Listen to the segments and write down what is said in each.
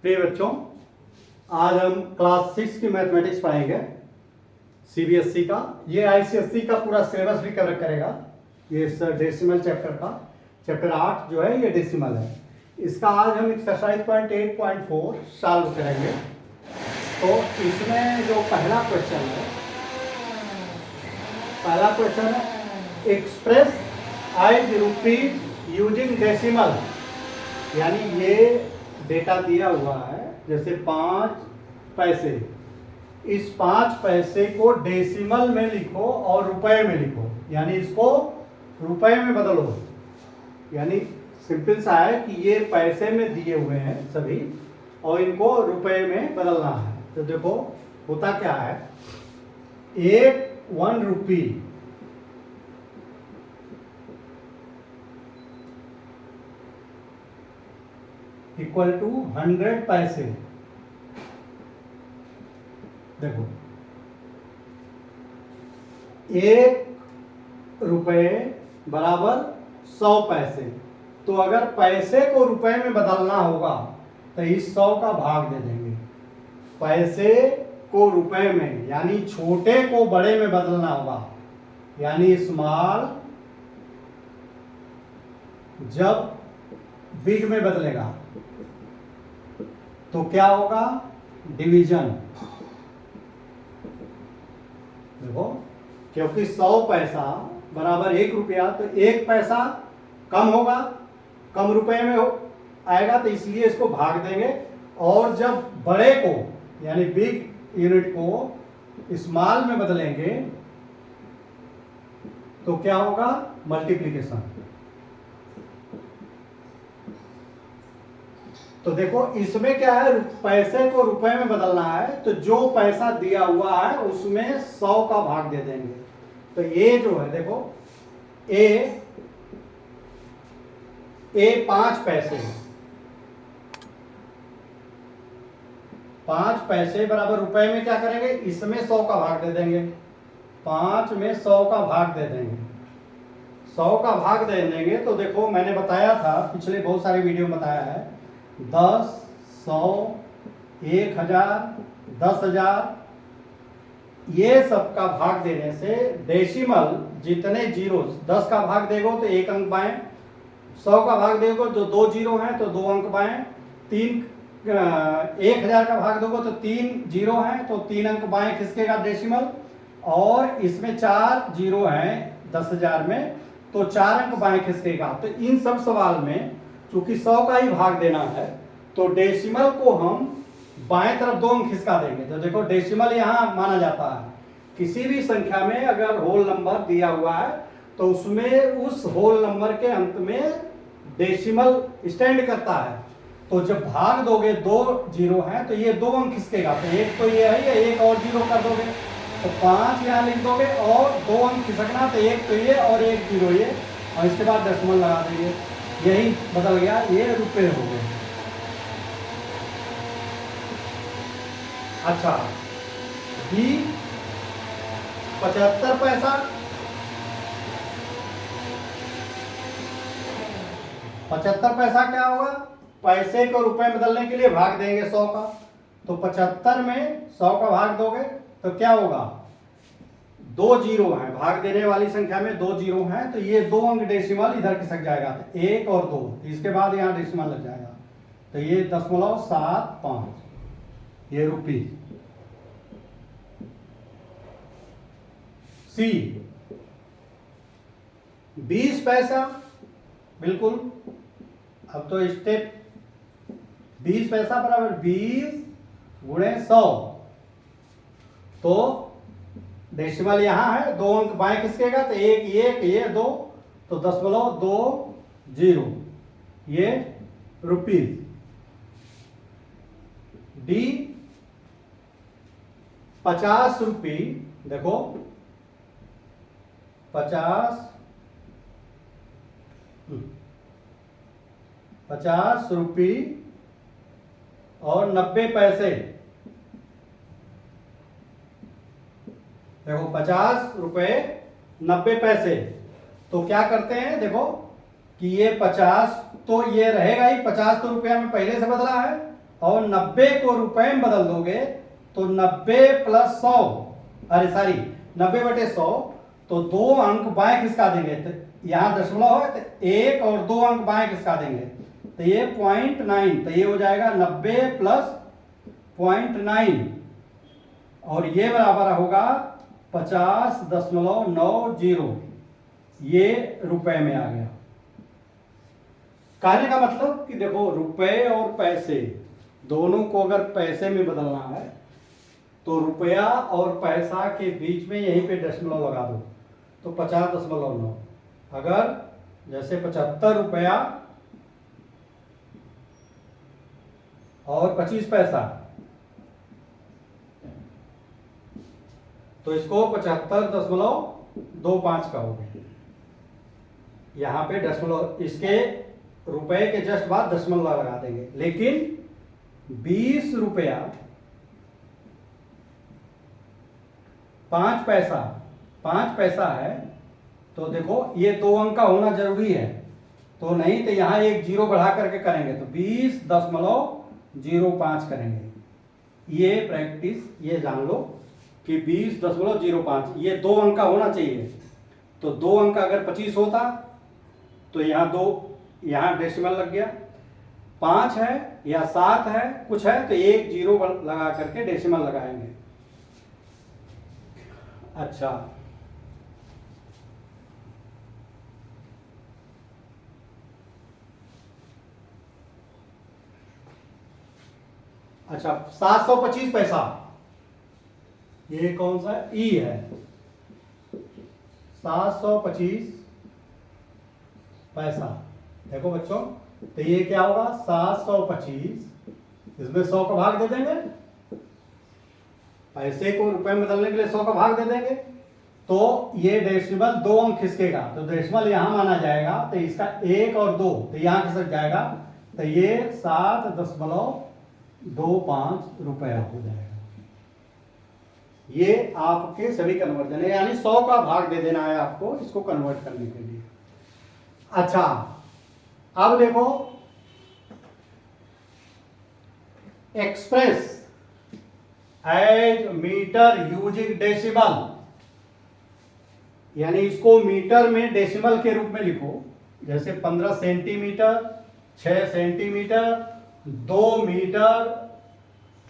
प्रिय बच्चों, आज हम क्लास 6 की मैथमेटिक्स पढ़ेंगे सीबीएसई का। ये आईसीएसई का पूरा सिलेबस भी कवर करेगा। ये डेसिमल चैप्टर का चैप्टर 8 जो है ये डेसिमल है। इसका आज हम एक्सरसाइज पॉइंट 8.4 सॉल्व करेंगे। तो इसमें जो पहला क्वेश्चन है express eyes rupees using decimal, यानी ये डेटा दिया हुआ है जैसे 5 पैसे। इस 5 पैसे को डेसिमल में लिखो और रुपए में लिखो, यानी इसको रुपए में बदलो। यानी सिंपल सा है कि ये पैसे में दिए हुए हैं सभी और इनको रुपए में बदलना है। तो देखो होता क्या है, 1 रुपी इक्वल टू 100 पैसे। देखो 1 रुपए बराबर 100 पैसे। तो अगर पैसे को रुपए में बदलना होगा तो इस 100 का भाग दे देंगे। पैसे को रुपए में, यानी छोटे को बड़े में बदलना होगा, यानी स्मॉल जब बिग में बदलेगा तो क्या होगा, डिवीजन। देखो क्योंकि 100 पैसा बराबर 1 रुपया, तो 1 पैसा कम होगा, कम रुपए में आएगा, तो इसलिए इसको भाग देंगे। और जब बड़े को यानी बिग यूनिट को स्मॉल में बदलेंगे तो क्या होगा, मल्टीप्लिकेशन। तो देखो इसमें क्या है, पैसे को रुपए में बदलना है, तो जो पैसा दिया हुआ है उसमें 100 का भाग दे देंगे। तो ये जो है देखो ए 5 पैसे, 5 पैसे बराबर रुपए में क्या करेंगे, इसमें 100 का भाग दे देंगे। 5 में 100 का भाग दे देंगे। 100 का भाग दे देंगे तो देखो मैंने बताया था, पिछले बहुत सारे वीडियो में बताया है, 10, 100, 1000, 10,000, ये सब का भाग देने से डेसिमल जितने जीरो, 10 का भाग देगो तो 1 अंक बाएं, 100 का भाग देगो तो 2 जीरो हैं तो 2 अंक बाएं, 1000 का भाग दोगे तो 3 जीरो हैं तो 3 अंक बाएं खिसकेगा डेसिमल। और इसमें 4 जीरो हैं 10,000 में तो 4 अंक बाएं खिसकेगा। तो इन सब सवाल में चूंकि 100 का ही भाग देना है तो डेसिमल को हम बाएं तरफ 2 अंक खिसका देंगे। तो देखो डेसिमल यहां माना जाता है, किसी भी संख्या में अगर होल नंबर दिया हुआ है तो उसमें उस होल नंबर के अंत में डेसिमल स्टैंड करता है। तो जब भाग दोगे 2 जीरो हैं तो ये 2 अंक खिसकेगा, तो एक तो ये है, ये एक और जीरो कर दोगे तो 5 यहां लिख दोगे और 2 अंक खिसकना, तो एक तो ये और एक जीरो ये, और इसके बाद डेसिमल लगा देंगे। यही बदल गया, ये रुपए हो गए। अच्छा, बी 75 पैसा, 75 पैसा क्या होगा, पैसे को रुपए में बदलने के लिए भाग देंगे 100 का। तो 75 में 100 का भाग दोगे तो क्या होगा, 2 जीरो हैं, भाग देने वाली संख्या में 2 जीरो हैं, तो ये 2 अंक डेसिमल इधर खिसक जाएगा, तो 1 और 2, इसके बाद यहाँ डेसिमल लग जाएगा, तो ये 0.75, ये रुपीज। सी 20 पैसा, बिल्कुल। अब तो स्टेप 20 पैसा बराबर 20 गुणे 100, तो डेसिमल यहां है, 2 अंक बाएं खिसकेगा तो 1 ये 2, तो 0.20, ये रुपीज। डी 50 रुपी, देखो 50 रुपी और 90 पैसे। देखो 50 रुपए 90 पैसे, तो क्या करते हैं, देखो कि ये 50 तो ये रहेगा ही, 50 तो रुपया में पहले से बदला है, और 90 को रुपए में बदल दोगे तो 90 प्लस 100, अरे सॉरी 90/100, तो 2 अंक बाएं खिसका देंगे। तो यहाँ दशमलव है तो 1 और 2 अंक बाएं खिसका देंगे तो ये 0.9, तो ये हो जाएगा 90 प्लस 0.9 और ये बराबर होगा 50.90। ये रुपए में आ गया। कहने का मतलब कि देखो रुपए और पैसे दोनों को अगर पैसे में बदलना है तो रुपया और पैसा के बीच में यहीं पे दशमलव लगा दो तो 50.9। अगर जैसे 75 रुपया और 25 पैसा, तो इसको 75.25 कहोगे। यहां पे दशमलव, इसके रुपए के जस्ट बाद दशमलव लगा देंगे। लेकिन 20 रुपया 5 पैसा है तो देखो ये 2 अंक का होना जरूरी है, तो नहीं तो यहां एक जीरो बढ़ा करके करेंगे तो 20.05 करेंगे। ये प्रैक्टिस ये जान लो कि 20.05 ये 2 अंक का होना चाहिए। तो 2 अंक अगर 25 होता तो यहाँ डेसिमल लग गया। 5 है या 7 है कुछ है तो एक जीरो लगा करके डेसिमल लगाएंगे। अच्छा, अच्छा 725 पैसा, ये कौन सा ई है? 725 पैसा। देखो बच्चों, तो ये क्या होगा 725, इसमें 100 का भाग दे देंगे। पैसे को रुपए में बदलने के लिए 100 का भाग दे देंगे तो ये डेसिमल 2 अंक खिसकेगा तो डेसिमल यहां माना जाएगा। तो इसका 1 और 2 तो यहां खिसक जाएगा तो ये 7.25 रुपया हो जाएगा। ये आपके सभी कन्वर्जन है, यानी 100 का भाग दे देना है आपको इसको कन्वर्ट करने के लिए। अच्छा, अब देखो express as metre using decimal, यानी इसको मीटर में डेसिमल के रूप में लिखो। जैसे 15 centimetre, 6 centimetre, 2 metre,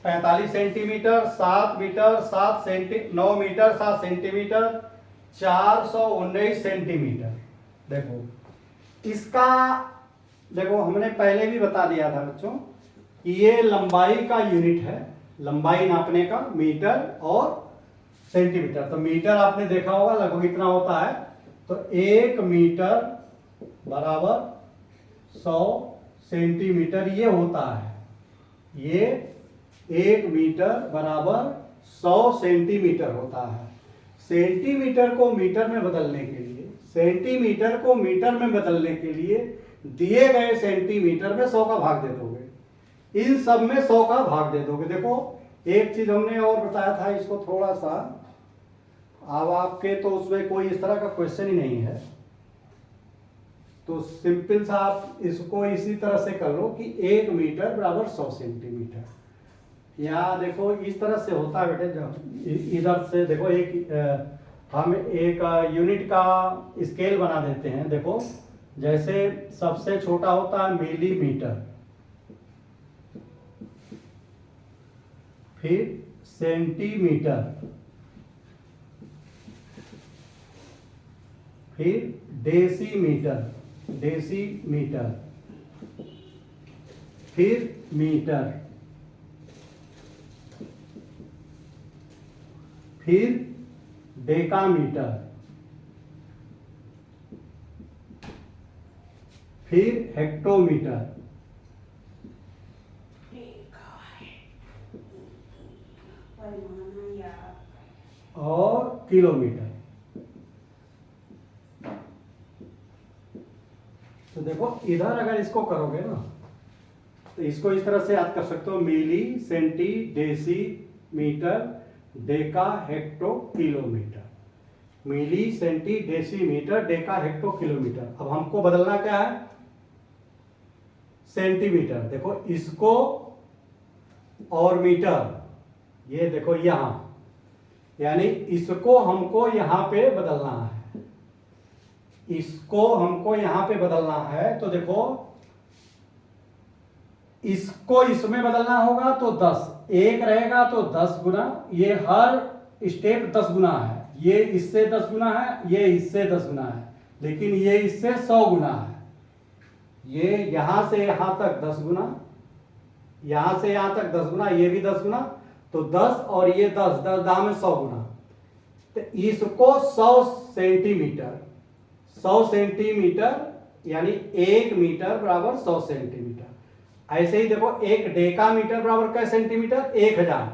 45 centimetre, 7 metre, 9 metre 7 centimetre, 419 centimetre. देखो इसका, देखो हमने पहले भी बता दिया था बच्चों कि ये लंबाई का यूनिट है, लंबाई नापने का मीटर और सेंटीमीटर। तो मीटर आपने देखा होगा लगभग इतना होता है, तो 1 मीटर बराबर 100 सेंटीमीटर ये होता है। ये 1 मीटर बराबर 100 सेंटीमीटर होता है। सेंटीमीटर को मीटर में बदलने के लिए, सेंटीमीटर को मीटर में बदलने के लिए दिए गए सेंटीमीटर में 100 का भाग दे दोगे, इन सब में 100 का भाग दे दोगे। देखो एक चीज हमने और बताया था, इसको थोड़ा सा, अब आपके तो उसमें कोई इस तरह का क्वेश्चन ही नहीं है तो सिंपल सा आप इसको इसी तरह से कर लो कि 1 मीटर बराबर 100 सेंटीमीटर। या देखो इस तरह से होता है बेटे, जब इधर से देखो हम एक यूनिट का स्केल बना देते हैं। देखो जैसे सबसे छोटा होता है मिलीमीटर, फिर सेंटीमीटर, फिर डेसीमीटर, फिर मीटर, फिर डेकामीटर, फिर हेक्टोमीटर और किलोमीटर। तो देखो इधर अगर इसको करोगे ना तो इसको इस तरह से याद कर सकते हो, milli, centi, deci, metre, deca, hecto, kilometre. Milli, centi, deci, metre, deca, hecto, kilometre. अब हमको बदलना क्या है? सेंटीमीटर। देखो इसको और मीटर, ये देखो यहां, यानी इसको हमको यहां पे बदलना है, इसको हमको यहां पे बदलना है। तो देखो इसको इसमें बदलना होगा तो 10, एक रहेगा तो 10 गुना, ये हर स्टेप 10 गुना है, ये इससे 10 गुना है, ये इससे 10 गुना है, लेकिन ये इससे 100 गुना है। ये यहां से यहां तक 10 गुना, यहां से यहां तक 10 गुना, ये भी 10 गुना, तो 10 और ये 10, 10 दाम में 100 गुना। तो इसको 100 सेंटीमीटर, 100 सेंटीमीटर यानी 1 मीटर बराबर 100 सेंटीमीटर। ऐसे ही देखो 1 डेकामीटर बराबर कै सेंटीमीटर, 1000।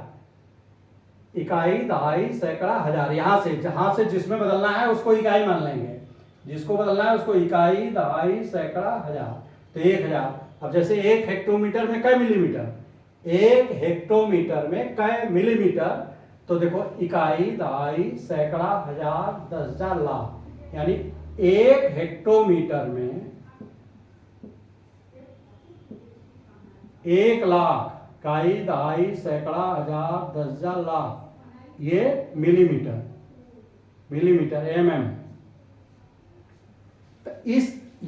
इकाई, दहाई, सैकड़ा, हजार, यहां से जहां से जिसमें बदलना है उसको इकाई मान लेंगे, जिसको बदलना है उसको इकाई, दहाई, सैकड़ा, हजार, तो 1000। अब जैसे 1 हेक्टोमीटर में कै मिलीमीटर, 1 हेक्टोमीटर में कै मिलीमीटर, तो देखो इकाई, दहाई, सैकड़ा, हजार, 10,000, लाख, यानी 1 हेक्टोमीटर में 1 लाख, इकाई, दहाई, सैकड़ा, हजार, 10,000, लाख, ये मिलीमीटर, मिलीमीटर mm। तो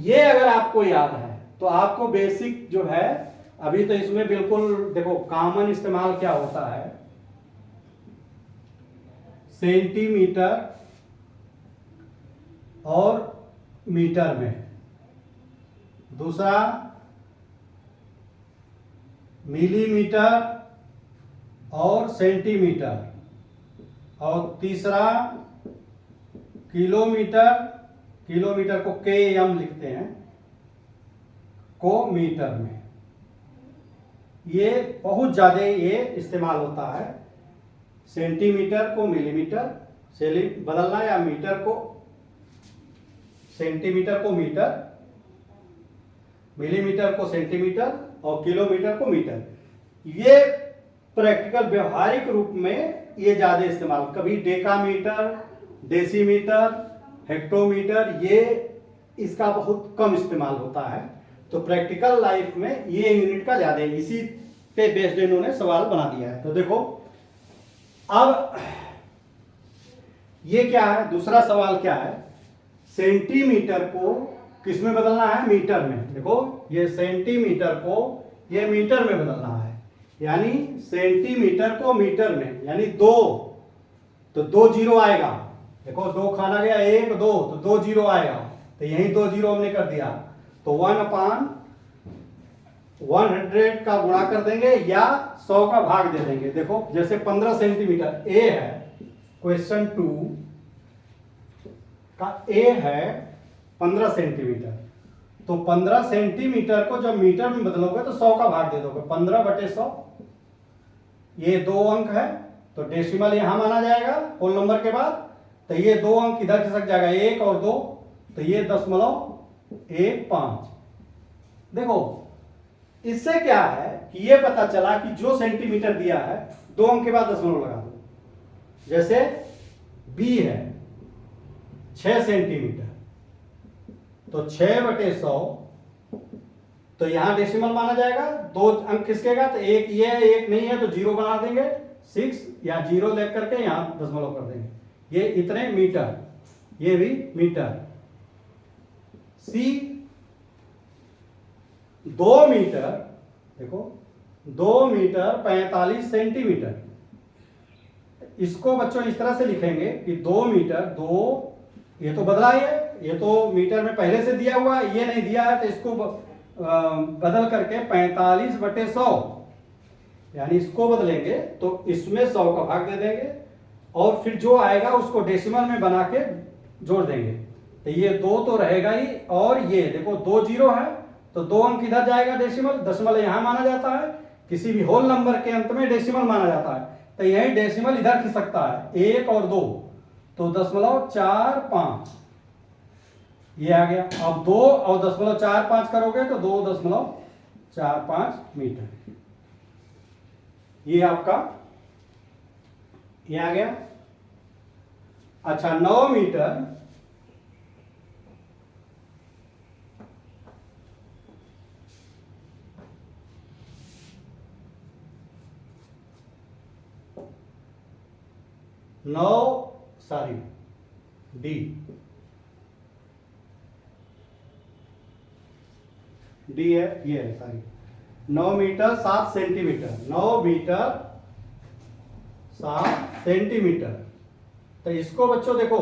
ये अगर आपको याद है तो आपको बेसिक जो है, अभी तो इसमें बिल्कुल देखो कॉमन इस्तेमाल क्या होता है, सेंटीमीटर और मीटर में, दूसरा मिलीमीटर और सेंटीमीटर, और तीसरा किलोमीटर, किलोमीटर को km लिखते हैं, को मीटर में। ये बहुत ज्यादा ये इस्तेमाल होता है, सेंटीमीटर को मिलीमीटर से बदलना, या मीटर को सेंटीमीटर को मीटर, मिलीमीटर को सेंटीमीटर और किलोमीटर को मीटर। ये प्रैक्टिकल व्यवहारिक रूप में ये ज्यादा इस्तेमाल, कभी डेकामीटर, डेसीमीटर, हेक्टोमीटर, ये इसका बहुत कम इस्तेमाल होता है। तो प्रैक्टिकल लाइफ में ये यूनिट का ज्यादा है, इसी पे बेस्ड इन्होंने सवाल बना दिया है। तो देखो अब ये क्या है, दूसरा सवाल क्या है, सेंटीमीटर को किस में बदलना है, मीटर में। देखो ये सेंटीमीटर को ये मीटर में बदलना है, यानी सेंटीमीटर को मीटर में, यानी 2, तो 2 जीरो आएगा, देखो 2 खाना गया, 1 2, तो 2 जीरो आएगा, तो यही 2 जीरो हमने कर दिया, तो 1/100 का गुणा कर देंगे या 100 का भाग दे देंगे। देखो जैसे 15 सेंटीमीटर ए है, क्वेश्चन 2 का ए है 15 सेंटीमीटर, तो 15 सेंटीमीटर को जब मीटर में बदलोगे तो 100 का भाग दे दोगे, 15/100, ये 2 अंक है, तो डेसिमल यहां माना जाएगा होल नंबर के बाद, तो ये 2 अंक इधर खिसक जाएगा, 1 और 2, तो ये 0.15। देखो इससे क्या है कि ये पता चला कि जो सेंटीमीटर दिया है 2 अंक के बाद दशमलव लगा दो। जैसे बी है 6 सेंटीमीटर, तो 6/100, तो यहां डेसिमल माना जाएगा, 2 अंक खिसकेगा, तो एक ये है, एक नहीं है, तो 0 बना देंगे, 6 या 0 लेकर करके यहां दशमलव कर देंगे, ये इतने मीटर, ये भी मीटर। सी 2 मीटर, देखो 2 मीटर 45 सेंटीमीटर, इसको बच्चों इस तरह से लिखेंगे कि 2 मीटर, 2 ये तो बदला है, ये तो मीटर में पहले से दिया हुआ है, ये नहीं दिया है, तो इसको बदल करके 45/100, यानी इसको बदलेंगे तो इसमें 100 का भाग दे देंगे, और फिर जो आएगा उसको डेसिमल में बना के जोड़ देंगे, तो ये 2 तो रहेगा ही, और ये देखो 2 जीरो है, तो 2 अंक इधर जाएगा डेसिमल, दशमलव यहां माना जाता है, किसी भी होल नंबर के अंत में डेसिमल माना जाता है, तो यही डेसिमल इधर खिसकता है, 1 और 2, तो 0.45 ये आ गया। अब 2 और 0.45 करोगे तो 2.45 मीटर, ये आपका ये आ गया। अच्छा 9 मीटर, 9 सॉरी डी डी है, ये है sorry 9 metre 7 centimetre, 9 metre 7 centimetre. तो इसको बच्चों देखो,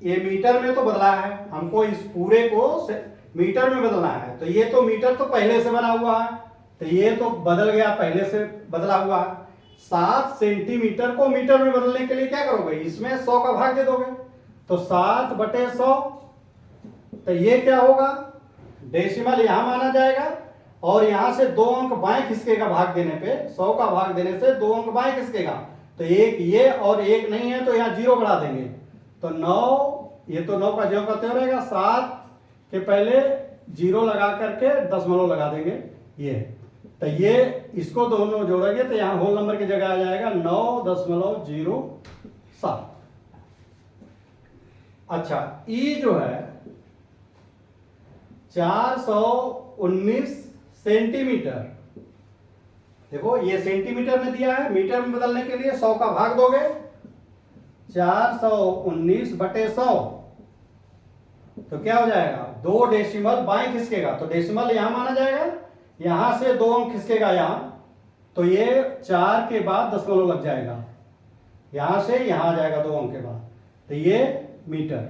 ये मीटर में तो बदला है, हमको इस पूरे को मीटर में बदलना है। तो ये तो मीटर तो पहले से बना हुआ है, तो ये तो बदल गया, पहले से बदला हुआ है। 7 सेंटीमीटर को मीटर में बदलने के लिए क्या करोगे, इसमें 100 का भाग दे दोगे, तो 7/100। तो ये क्या होगा, डेसिमल यहां माना जाएगा और यहां से 2 अंक बाएं खिसकेगा, भाग देने पे 100 का भाग देने से 2 अंक बाएं खिसकेगा। तो एक ये और एक नहीं है, तो यहाँ 0 बढ़ा देंगे। तो 9, ये तो 9 का 0 का त्यों रहेगा, 7 के पहले 0 लगा करके दशमलव लगा देंगे ये। तो ये इसको दोनों जोड़ेंगे तो यहाँ होल नंबर की जगह आ जाएगा 9.07। अच्छा, ई जो है 419 सेंटीमीटर। देखो ये सेंटीमीटर में दिया है, मीटर में बदलने के लिए 100 का भाग दोगे, 419/100। तो क्या हो जाएगा, 2 डेसिमल बाएं खिसकेगा, तो डेसिमल यहां माना जाएगा, यहां से 2 अंक खिसकेगा यहां, तो ये 4 के बाद दशमलव लग जाएगा, यहां से यहां आ जाएगा 2 अंक के बाद। तो ये मीटर,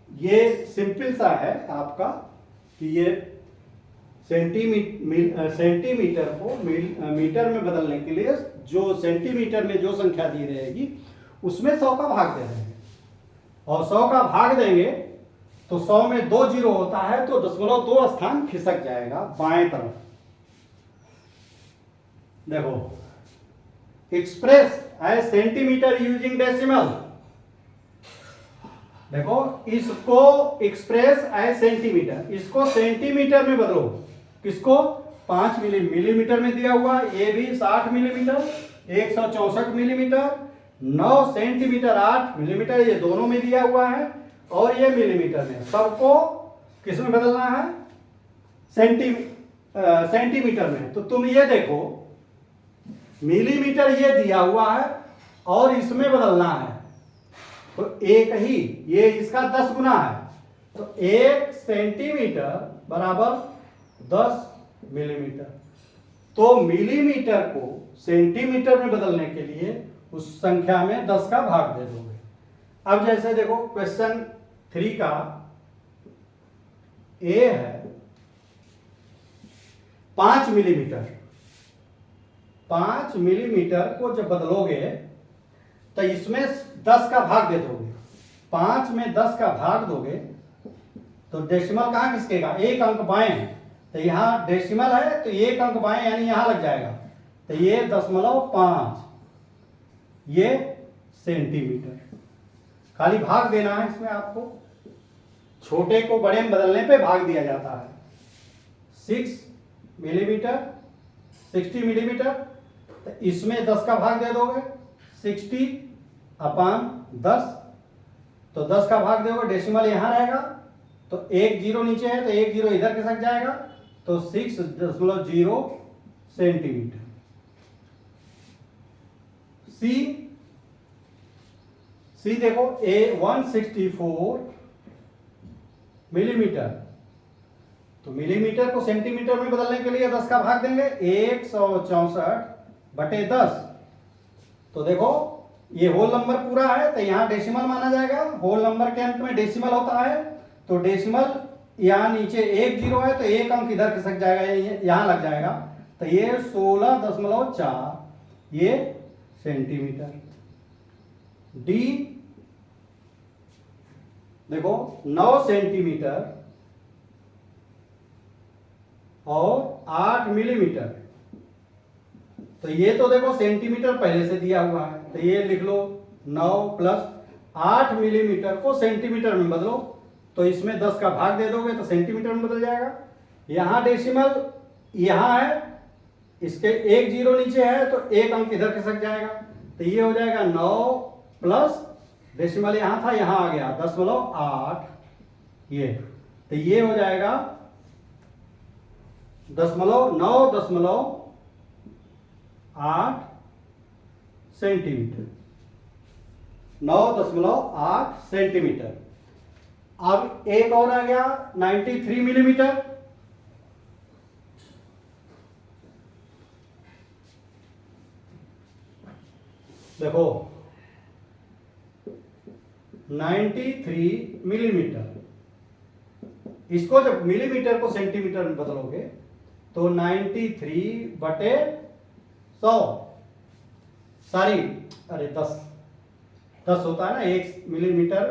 ये सिंपल सा है आपका कि ये सेंटीमीटर को मीटर में बदलने के लिए जो सेंटीमीटर में जो संख्या दी रहेगी उसमें 100 का भाग दे देंगे, और 100 का भाग देंगे तो 100 में 2 जीरो होता है, तो 0.2 स्थान खिसक जाएगा बाएं तरफ। देखो, express as centimetre using decimal. देखो, इसको एक्सप्रेस एज सेंटीमीटर, इसको सेंटीमीटर में बदलो। किसको, 5 मिलीमीटर में दिया हुआ, ये भी 60 मिलीमीटर, 164 मिलीमीटर, 9 सेंटीमीटर 8 मिलीमीटर, ये दोनों में दिया हुआ है, और ये मिलीमीटर में। सबको किस में बदलना है, सेंटीमीटर में। तो तुम ये देखो, मिलीमीटर ये दिया हुआ है और इसमें बदलना है, तो एक ही, ये इसका 10 गुना है, तो 1 सेंटीमीटर बराबर 10 मिलीमीटर। तो मिलीमीटर को सेंटीमीटर में बदलने के लिए उस संख्या में 10 का भाग दे दोगे। अब जैसे देखो, क्वेश्चन 3 का ए है 5 मिलीमीटर। 5 मिलीमीटर को जब बदलोगे तो इसमें 10 का भाग दे दोगे, 5 में 10 का भाग दोगे तो डेसिमल कहां खिसकेगा, 1 अंक बाएं, तो यहां डेसिमल है तो 1 अंक बाएं यानी यहां लग जाएगा, तो ये 0.5, ये सेंटीमीटर। खाली भाग देना है इसमें आपको, छोटे को बड़े में बदलने पे भाग दिया जाता है। 6 मिलीमीटर 60 मिलीमीटर, तो इसमें 10 का भाग दे दोगे, 60/10, तो 10 का भाग दोगे, डेसिमल यहां रहेगा, तो 1 जीरो नीचे है तो 1 जीरो इधर खिसक जाएगा, तो 6.0 सेंटीमीटर। सी देखो, ए 164 मिलीमीटर, तो मिलीमीटर को सेंटीमीटर में बदलने के लिए 10 का भाग देंगे, 164/10। तो देखो, ये होल नंबर पूरा है तो यहां डेसिमल माना जाएगा, होल नंबर के अंत में डेसिमल होता है, तो डेसिमल यहां नीचे 1 जीरो है तो 1 अंक इधर खिसक जाएगा, यहां लग जाएगा, तो ये 16.4 ये सेंटीमीटर। डी देखो, 9 सेंटीमीटर और 8 मिलीमीटर, तो ये तो देखो सेंटीमीटर पहले से दिया हुआ है, तो ये लिख लो 9 + 8 मिलीमीटर को सेंटीमीटर में बदलो, तो इसमें 10 का भाग दे दोगे तो सेंटीमीटर में बदल जाएगा। यहां डेसिमल यहां है, इसके 1 जीरो नीचे है तो 1 अंक इधर खिसक जाएगा, तो ये हो जाएगा 9 प्लस डेसिमल यहां था, यहां आ गया 0.8, ये, तो ये हो जाएगा 9.8 सेंटीमीटर। 9.8 सेंटीमीटर। अब एक और आ गया 93 मिलीमीटर। देखो 93 मिलीमीटर, इसको जब मिलीमीटर को सेंटीमीटर में बदलोगे तो 93/100, सॉरी अरे 10 होता है ना, 1 मिलीमीटर,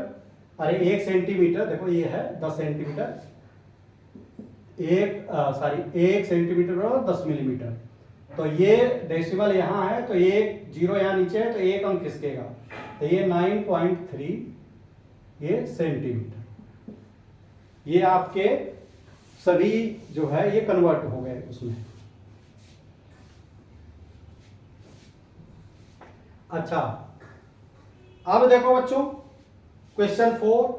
अरे 1 सेंटीमीटर, देखो ये है 10 सेंटीमीटर, 1 सेंटीमीटर और 10 मिलीमीटर। तो ये डेसिमल यहाँ है तो एक जीरो यहाँ नीचे है तो एक अंक खिसकेगा, तो ये 9.3 ये सेंटीमीटर। ये आपके सभी जो है ये कन्वर्ट हो गए उसमें। अच्छा, अब देखो बच्चों क्वेश्चन 4।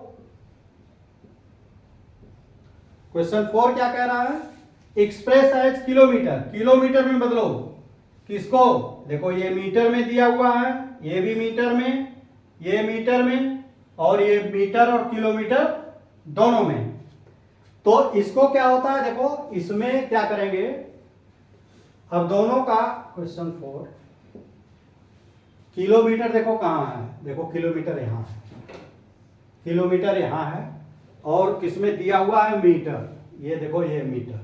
क्वेश्चन 4 क्या कह रहा है? एक्सप्रेस एज किलोमीटर, किलोमीटर में बदलो। किसको? देखो ये मीटर में दिया हुआ है, ये भी मीटर में, ये मीटर में, और ये मीटर और किलोमीटर दोनों में। तो इसको क्या होता है, देखो इसमें क्या करेंगे, अब दोनों का क्वेश्चन 4, किलोमीटर देखो कहाँ है, देखो किलोमीटर यहाँ है, किलोमीटर यहाँ है, और किसमें दिया हुआ है मीटर, ये देखो ये मीटर।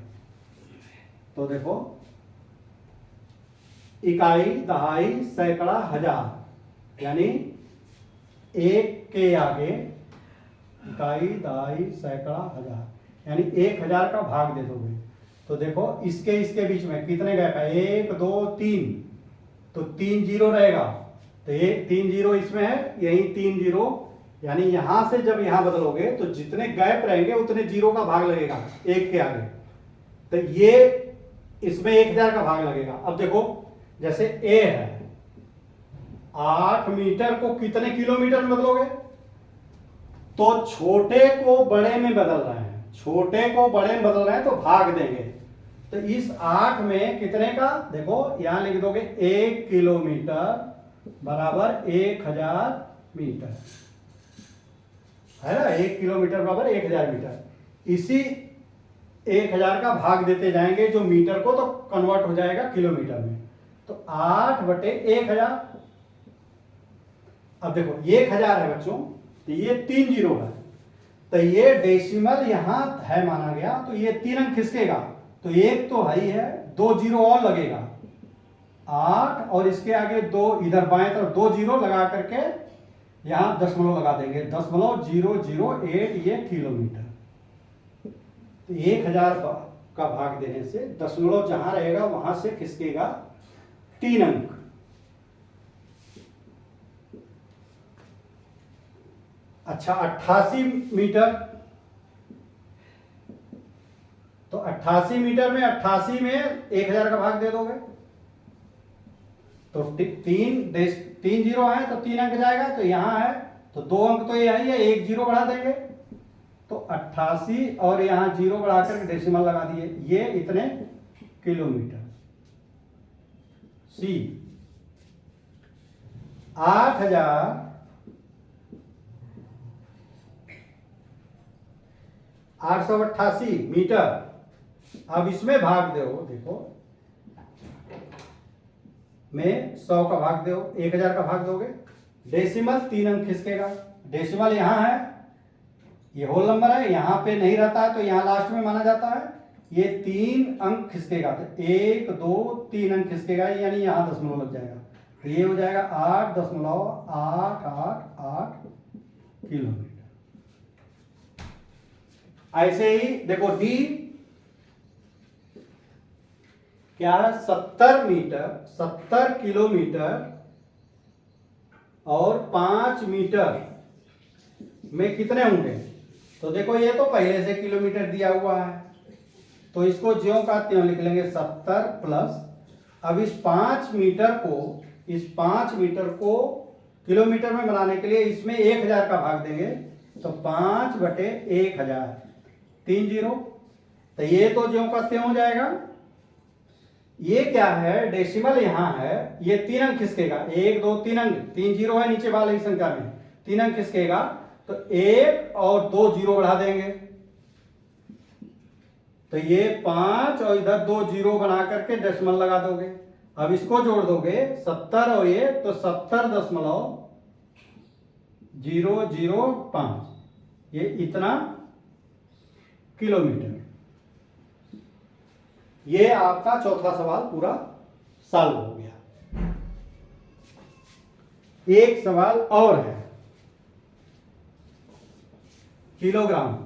तो देखो इकाई, दहाई, सैकड़ा, हजार, यानी एक के आगे इकाई, दहाई, सैकड़ा, हजार, यानी 1000 का भाग दे दोगे। तो देखो इसके बीच में कितने गैप है, 1 2 3, तो 3 जीरो रहेगा, तो ये 3 जीरो इसमें है, यही 3 जीरो, यानी यहां से जब यहां बदलोगे तो जितने गैप रहेंगे उतने जीरो का भाग लगेगा एक के आगे, तो ये इसमें 1000 का भाग लगेगा। अब देखो जैसे ए है, 8 मीटर को कितने किलोमीटर में बदलोगे, तो छोटे को बड़े में बदल रहे हैं, छोटे को बड़े में बदल रहे हैं तो भाग देंगे। तो इस 8 में कितने का, देखो यहां लिख दोगे 1 किलोमीटर बराबर 1000 मीटर, है ना, 1 किलोमीटर बराबर 1000 मीटर। इसी 1000 का भाग देते जाएंगे जो मीटर को, तो कन्वर्ट हो जाएगा किलोमीटर में। तो 8/1000। अब देखो 1000 है बच्चों, तो ये 3 जीरो है, तो ये डेसिमल यहां है माना गया, तो ये 3 अंक खिसकेगा, तो एक तो है ही है, 2 जीरो और लगेगा, 8 और इसके आगे 2, इधर बाएं तरफ 2 जीरो लगा करके यहां दशमलव लगा देंगे, 0.008 ये किलोमीटर। तो 1000 का भाग देने से दशमलव जहां रहेगा वहां से खिसकेगा 3 अंक। अच्छा 88 मीटर, तो 88 मीटर में 88 में 1000 का भाग दे दोगे, तो 3 जीरो है तो 3 अंक जाएगा, तो यहां है तो 2 अंक तो ये है, 1 जीरो बढ़ा देंगे, तो 88 और यहां जीरो बढ़ाकर डेसिमल लगा दिए, ये इतने किलोमीटर। सी 8,888 मीटर। अब इसमें भाग दो, देखो में 100 का भाग दो, 1000 का भाग दोगे, डेसिमल 3 अंक खिसकेगा, डेसिमल यहां है, ये होल नंबर है, यहां पे नहीं रहता है तो यहां लास्ट में माना जाता है, ये 3 अंक खिसकेगा, तो 1 2 3 अंक खिसकेगा, यानी यहां दशमलव लग जाएगा, तो ये हो जाएगा 8.888 किलोमीटर। ऐसे ही देखो डी क्या है, 70 मीटर, 70 किलोमीटर और 5 मीटर में कितने होंगे, तो देखो ये तो पहले से किलोमीटर दिया हुआ है, तो इसको ज्यों का त्यों लिख लेंगे 70 प्लस, अब इस 5 मीटर को किलोमीटर में बनाने के लिए इसमें 1000 का भाग देंगे, तो 5/1000, 3 जीरो, तो ये तो ज्यों का त्यों हो जाएगा। ये क्या है, डेसिमल यहां है, ये 3 अंक खिसकेगा, 1 2 3 अंक, 3 जीरो है नीचे वाली संख्या में, 3 अंक खिसकेगा तो 1 और 2 जीरो बढ़ा देंगे, तो ये 5 और इधर 2 जीरो बना करके डेसिमल लगा दोगे। अब इसको जोड़ दोगे 70 और ये, तो 70.005, ये इतना किलोमीटर। ये आपका चौथा सवाल पूरा सॉल्व हो गया। एक सवाल और है, किलोग्राम।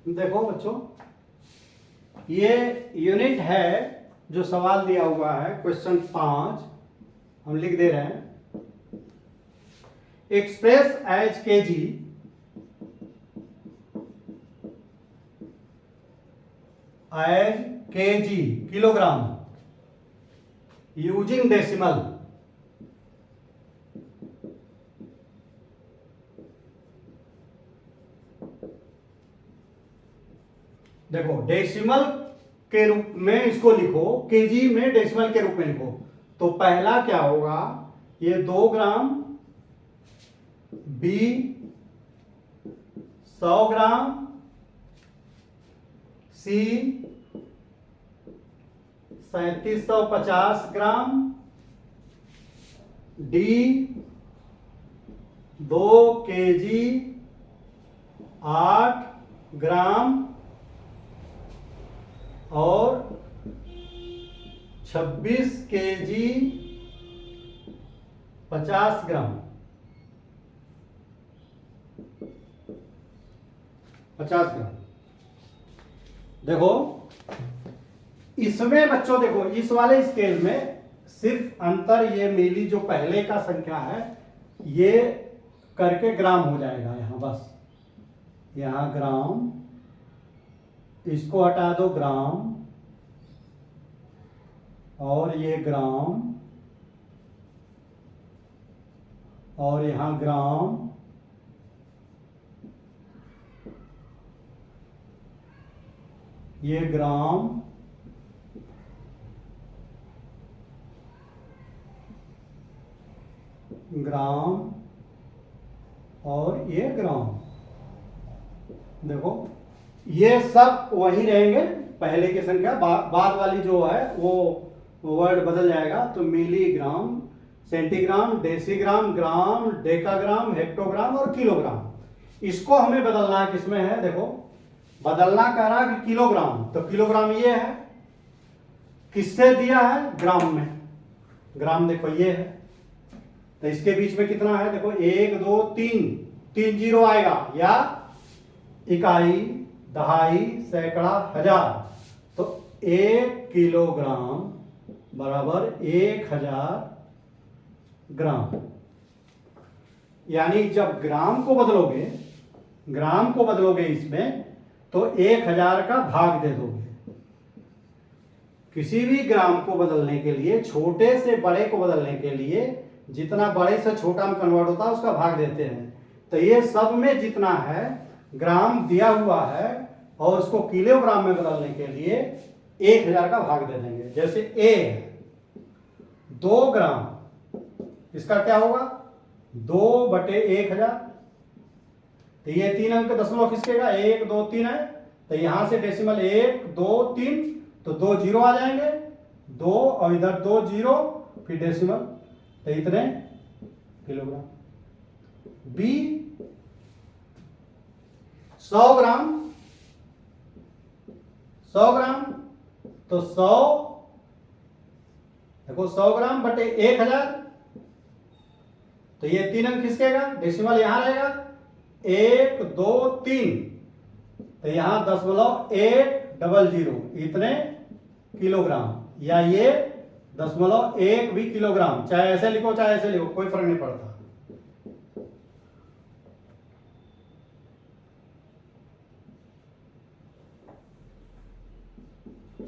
देखो बच्चों, ये यूनिट है जो सवाल दिया हुआ है, क्वेश्चन 5 हम लिख दे रहे हैं। Express as KG as KG kilogram using decimal. देखो डेसिमल के रूप में इसको लिखो, केजी में डेसिमल के रूप में लिखो, तो पहला क्या होगा, ये 2 ग्राम, बी 100 ग्राम, सी 3750 ग्राम, डी 2 केजी 8 ग्राम और 26 केजी 50 ग्राम। 50 ग्राम। देखो इसमें बच्चों, देखो इस वाले स्केल में सिर्फ अंतर ये मिली जो पहले का संख्या है ये करके ग्राम हो जाएगा यहां, बस यहां ग्राम, इसको हटा दो ग्राम, और ये ग्राम, और यहां ग्राम, ये ग्राम, ग्राम, और ये ग्राम। देखो ये सब वही रहेंगे पहले की संख्या, बाद वाली जो है वो वर्ड बदल जाएगा। तो मिलीग्राम, सेंटीग्राम, डेसीग्राम, ग्राम, डेकाग्राम, हेक्टोग्राम और किलोग्राम। इसको हमें बदलना है, किसमें है, देखो बदलना कह रहा है कि किलोग्राम, तो किलोग्राम ये है, किससे दिया है, ग्राम में। ग्राम देखो ये है, तो इसके बीच में कितना है, देखो 1 2 3 जीरो आएगा, या इकाई, दहाई, सैकड़ा, हजार। तो 1 किलोग्राम बराबर 1000 ग्राम। यानी जब ग्राम को बदलोगे इसमें, तो 1000 का भाग दे दोगे। किसी भी ग्राम को बदलने के लिए, छोटे से बड़े को बदलने के लिए, जितना बड़े से छोटा में कन्वर्ट होता है उसका भाग देते हैं। तो ये सब में जितना है ग्राम दिया हुआ है, और उसको किलोग्राम में बदलने के लिए 1000 का भाग दे देंगे। जैसे ए है 2 ग्राम, इसका क्या होगा, 2/1000। तो ये 3 अंक दशमलव खिसकेगा, 1 2 3 है, तो यहां से डेसिमल 1 2 3, तो 2 जीरो आ जाएंगे, 2 और इधर 2 जीरो, फिर डेसिमल, तो इतने किलोग्राम। बी 100 ग्राम, 100 ग्राम, तो 100, देखो 100 ग्राम बटे 1000, तो ये 3 अंक खिसकेगा, डेसिमल यहां रहेगा, 1 2 3, तो यहां 0.100, इतने किलोग्राम, या ये 0.1 भी किलोग्राम, चाहे ऐसे लिखो चाहे ऐसे लिखो, कोई फर्क नहीं पड़ता।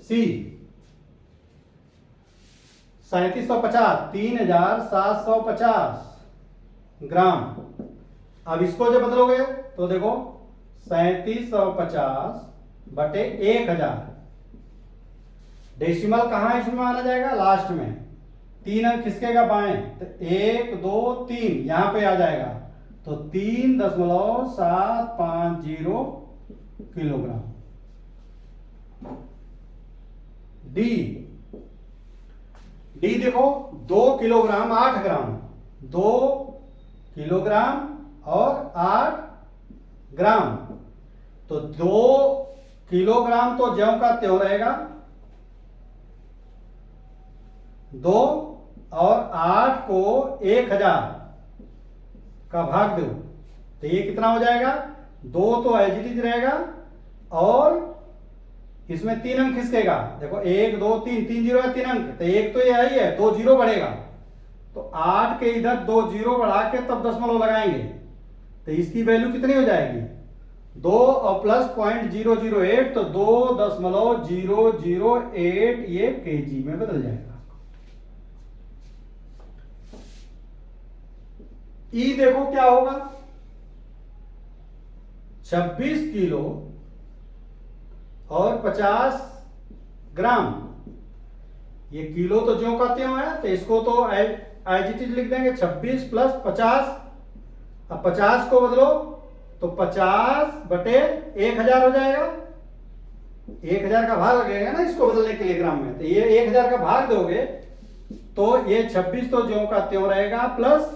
सी 3750, 3750, ग्राम। अब इसको जब बदलोगे तो देखो 3750 बटे 1000। डेसिमल कहाँ है इसमें माना जाएगा? लास्ट में। 3 अंक खिसकेगा बाएं तो 1 2 3 यहां पे आ जाएगा, तो 3.750 किलोग्राम। डी देखो 2 किलोग्राम 8 ग्राम, 2 किलोग्राम और 8 ग्राम। तो 2 किलोग्राम तो ज्यों का त्यों रहेगा, 2 और 8 को 1000 का भाग दो तो ये कितना हो जाएगा? 2 तो एज इट इज रहेगा और इसमें 3 अंक खिसकेगा। देखो 1 2 3 3 जीरो है, 3 अंक, तो एक तो ये आई है, 2 जीरो बढ़ेगा, तो 8 के इधर 2 जीरो बढ़ा के तब दशमलव लगाएंगे, तो इसकी वैल्यू कितनी हो जाएगी? 2 और प्लस 0.008, तो 2.008 ये केजी में बदल जाएगा। ई देखो क्या होगा? 26 किलो और 50 ग्राम। ये किलो तो ज्यों का त्यों है, तो इसको तो एज इट इज लिख देंगे 26 प्लस 50। अब 50 को बदलो तो 50 बटे 1000 हो जाएगा। 1000 का भाग लगेगा ना इसको बदलने के लिए ग्राम में, तो ये 1000 का भाग दोगे तो ये 26 तो ज्यों का त्यों रहेगा, प्लस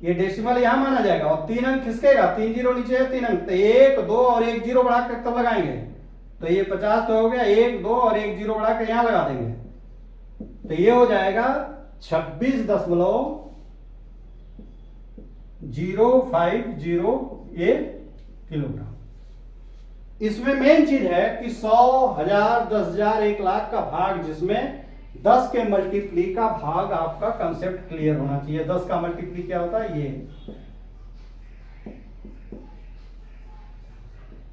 ये डेसिमल यहां माना जाएगा और 3 अंक खिसकेगा, 3 जीरो नीचे है, 3 अंक, तो 1 2 और 1 जीरो बढ़ा कर तब लगाएंगे, तो ये 50 तो हो गया, 1 2 और 1 जीरो बढ़ा के यहां लगा देंगे, तो ये हो जाएगा 26.050 ये किलोग्राम। इसमें मेन चीज है कि 100 1000 10,000 1 लाख का भाग, जिसमें 10 के मल्टीप्ली का भाग आपका कंसेप्ट क्लियर होना चाहिए। 10 का मल्टीप्ली क्या होता है? ये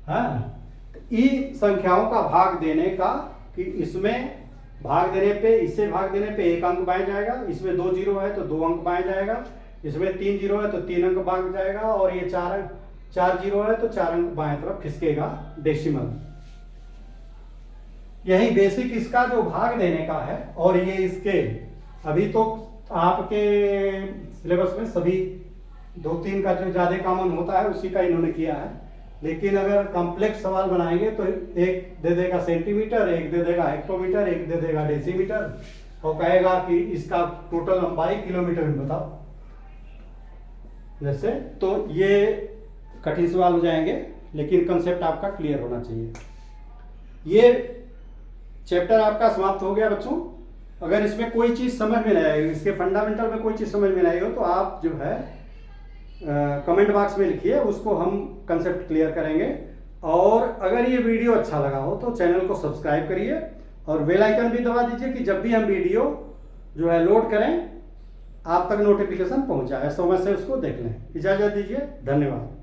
हाँ, ई संख्याओं का भाग देने का, कि इसमें भाग देने पे, इससे भाग देने पे 1 अंक बाएं जाएगा, इसमें 2 जीरो है तो 2 अंक बाएं जाएगा, इसमें 3 जीरो है तो 3 अंक बाएं जाएगा, और ये 4 जीरो है तो 4 अंक बाएं तरफ खिसकेगा डेसिमल। यही बेसिक इसका जो भाग देने का है। और ये इसके अभी तो आपके सिलेबस में सभी 2-3 का जो ज्यादा कॉमन होता है उसी का इन्होंने किया है, लेकिन अगर कॉम्प्लेक्स सवाल बनाएंगे तो एक दे देगा सेंटीमीटर, एक दे देगा हेक्टोमीटर, एक दे देगा डेसीमीटर, और कहेगा कि इसका टोटल लंबाई किलोमीटर में बताओ जैसे, तो ये कठिन सवाल हो जाएंगे, लेकिन कंसेप्ट आपका क्लियर होना चाहिए। ये चैप्टर आपका समाप्त हो गया बच्चों। अगर इसमें कोई चीज समझ में नहीं आएगी, इसके फंडामेंटल में कोई चीज समझ में नहीं आई हो, तो आप जो है कमेंट बॉक्स में लिखिए, उसको हम कंसेप्ट क्लियर करेंगे। और अगर ये वीडियो अच्छा लगा हो तो चैनल को सब्सक्राइब करिए और बेल आइकन भी दबा दीजिए कि जब भी हम वीडियो जो है लोड करें आप तक नोटिफिकेशन पहुंच जाए, समय से उसको देख लें। इजाजत दीजिए, धन्यवाद।